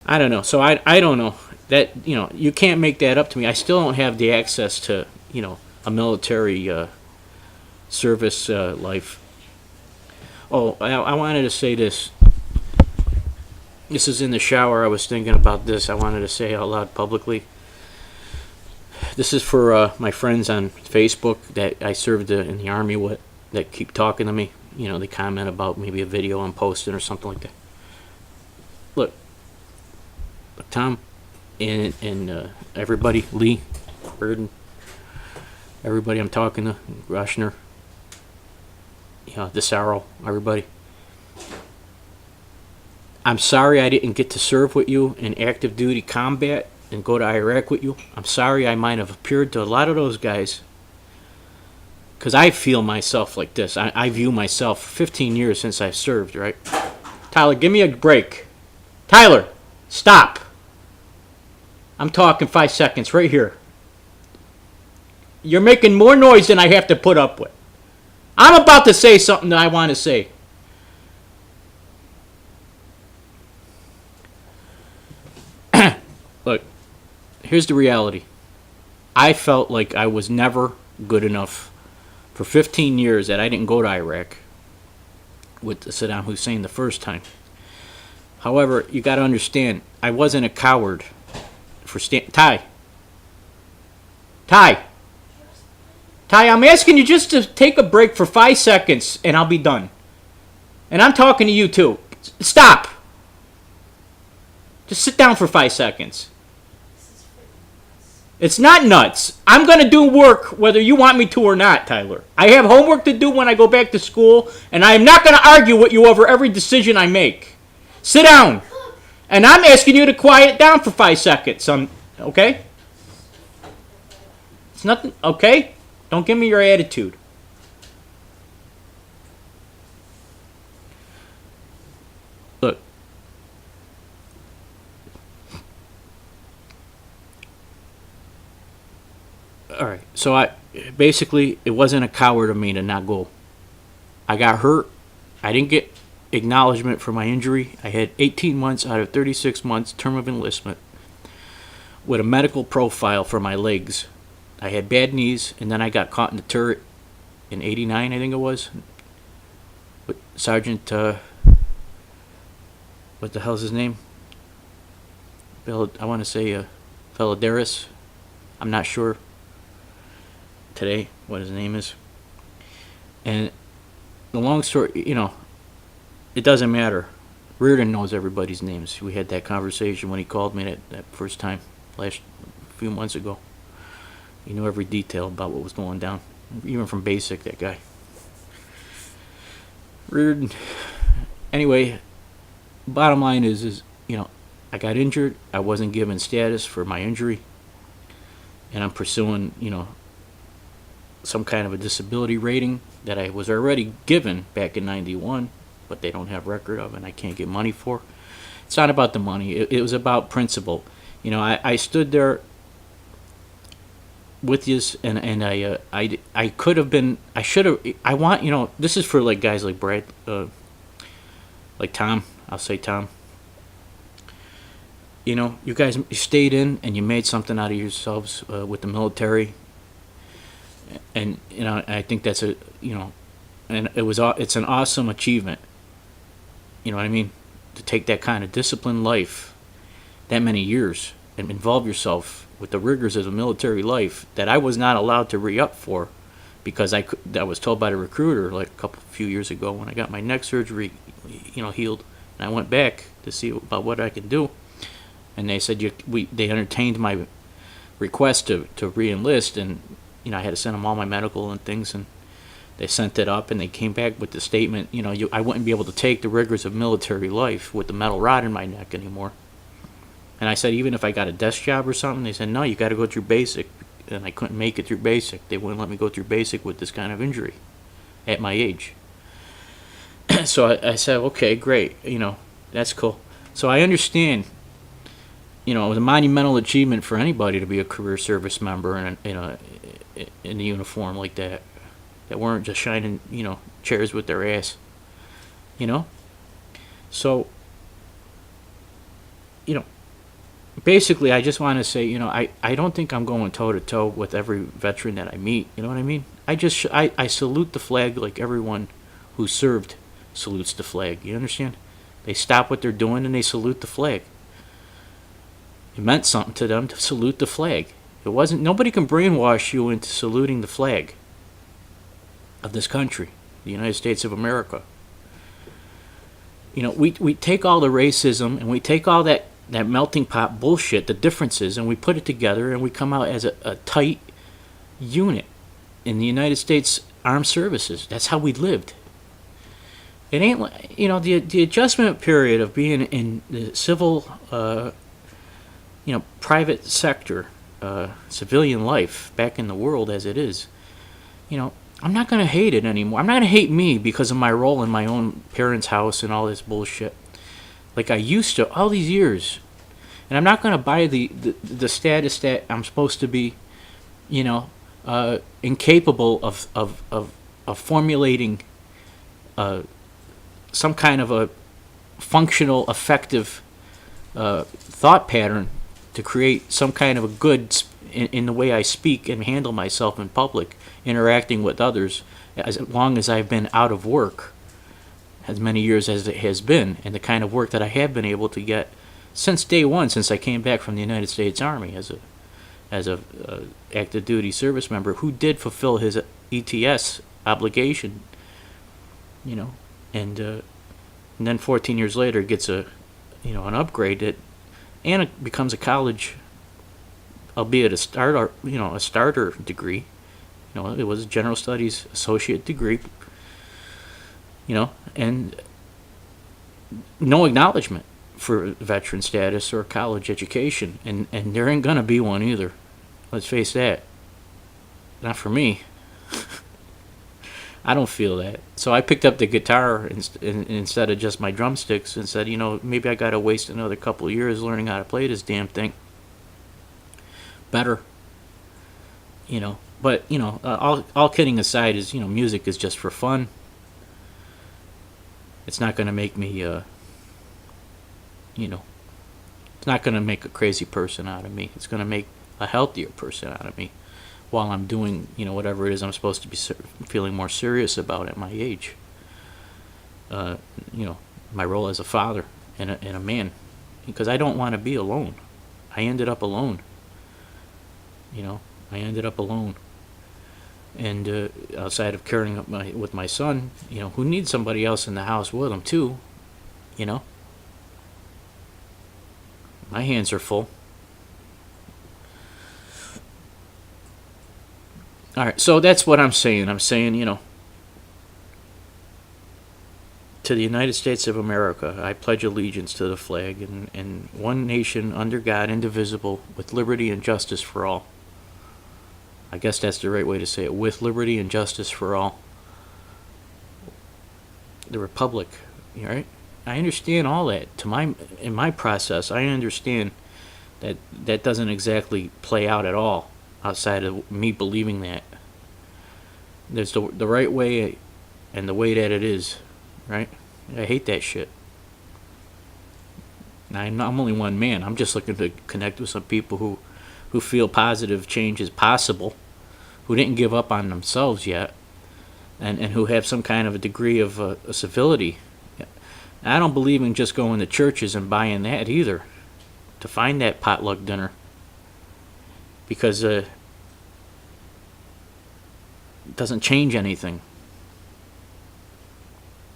I don't know. So I don't know that you can't make that up to me. I still don't have the access to a military service life. Oh, I wanted to say this. This is in the shower. I was thinking about this. I wanted to say out loud publicly. This is for my friends on Facebook that I served in the Army with that keep talking to me. They comment about maybe a video I'm posting or something like that. Look, Tom and everybody, Lee, Burden, everybody I'm talking to, Rushner, DeSaro, everybody. I'm sorry I didn't get to serve with you in active duty combat and go to Iraq with you. I'm sorry I might have appeared to a lot of those guys, because I feel myself like this. I view myself 15 years since I've served, right? Tyler, give me a break. Tyler, stop. I'm talking 5 seconds right here. You're making more noise than I have to put up with. I'm about to say something that I want to say. Look, here's the reality. I felt like I was never good enough for 15 years that I didn't go to Iraq with Saddam Hussein the first time. However, you got to understand, I wasn't a coward for Ty, I'm asking you just to take a break for 5 seconds and I'll be done. And I'm talking to you too. Stop. Just sit down for 5 seconds. It's not nuts. I'm going to do work whether you want me to or not, Tyler. I have homework to do when I go back to school, and I am not going to argue with you over every decision I make. Sit down. And I'm asking you to quiet down for 5 seconds. Okay? It's nothing. Okay? Don't give me your attitude. Look. All right. So it wasn't a coward of me to not go. I got hurt. I didn't get acknowledgement for my injury. I had 18 months out of 36 months term of enlistment with a medical profile for my legs. I had bad knees, and then I got caught in the turret in '89, I think it was. With Sergeant, what the hell's his name? I want to say Valladares. I'm not sure today what his name is. And the long story, it doesn't matter. Reardon knows everybody's names. We had that conversation when he called me that first time, last few months ago. He knew every detail about what was going down, even from basic, that guy. Reardon. Anyway, bottom line is I got injured. I wasn't given status for my injury, and I'm pursuing, some kind of a disability rating that I was already given back in '91, but they don't have record of, and I can't get money for. It's not about the money. It was about principle. I stood there with you, and I could have been. I should have. I want. This is for like guys like Brad, like Tom. I'll say Tom. You guys stayed in and you made something out of yourselves with the military. And I think that's and it's an awesome achievement. You know what I mean? To take that kind of disciplined life, that many years, and involve yourself with the rigors of a military life that I was not allowed to re-up for, because I was told by the recruiter like a few years ago when I got my neck surgery, healed, and I went back to see about what I could do, and they said they entertained my request to re-enlist, and I had to send them all my medical and things, and they sent it up, and they came back with the statement, I wouldn't be able to take the rigors of military life with the metal rod in my neck anymore. And I said, even if I got a desk job or something, they said, no, you got to go through basic. And I couldn't make it through basic. They wouldn't let me go through basic with this kind of injury at my age. So I said, okay, great, that's cool. So I understand, it was a monumental achievement for anybody to be a career service member in a uniform like that weren't just shining, chairs with their ass, So, basically, I just want to say, I don't think I'm going toe to toe with every veteran that I meet. You know what I mean? I salute the flag like everyone who served salutes the flag. You understand? They stop what they're doing and they salute the flag. It meant something to them to salute the flag. It wasn't. Nobody can brainwash you into saluting the flag of this country, the United States of America. We take all the racism and we take all that melting pot bullshit, the differences, and we put it together and we come out as a tight unit in the United States Armed Services. That's how we lived. It ain't like, the adjustment period of being in the civil, private sector, civilian life back in the world as it is. I'm not going to hate it anymore. I'm not going to hate me because of my role in my own parents' house and all this bullshit like I used to all these years. And I'm not going to buy the status that I'm supposed to be, incapable of formulating some kind of a functional, effective thought pattern to create some kind of a good in the way I speak and handle myself in public, interacting with others, as long as I've been out of work, as many years as it has been, and the kind of work that I have been able to get since day one, since I came back from the United States Army as a active duty service member who did fulfill his ETS obligation, and then 14 years later gets an upgrade and it becomes a college, albeit a starter degree. It was a general studies associate degree. And no acknowledgement for veteran status or college education, and there ain't gonna be one either. Let's face that. Not for me. I don't feel that. So I picked up the guitar instead of just my drumsticks and said, maybe I gotta waste another couple of years learning how to play this damn thing better. But all kidding aside, is music is just for fun. It's not gonna make me it's not gonna make a crazy person out of me. It's gonna make a healthier person out of me while I'm doing whatever it is I'm supposed to be feeling more serious about at my age. My role as a father and a man, because I don't want to be alone. I ended up alone. And outside of caring with my son, who needs somebody else in the house with him too. My hands are full. All right, so that's what I'm saying. I'm saying, to the United States of America, I pledge allegiance to the flag and one nation under God, indivisible, with liberty and justice for all. I guess that's the right way to say it, with liberty and justice for all. The Republic, right? I understand all that. In my process, I understand that doesn't exactly play out at all outside of me believing that. There's the right way and the way that it is, right? I hate that shit. I'm only one man. I'm just looking to connect with some people who feel positive change is possible, who didn't give up on themselves yet, and who have some kind of a degree of civility. I don't believe in just going to churches and buying that either, to find that potluck dinner, because it doesn't change anything.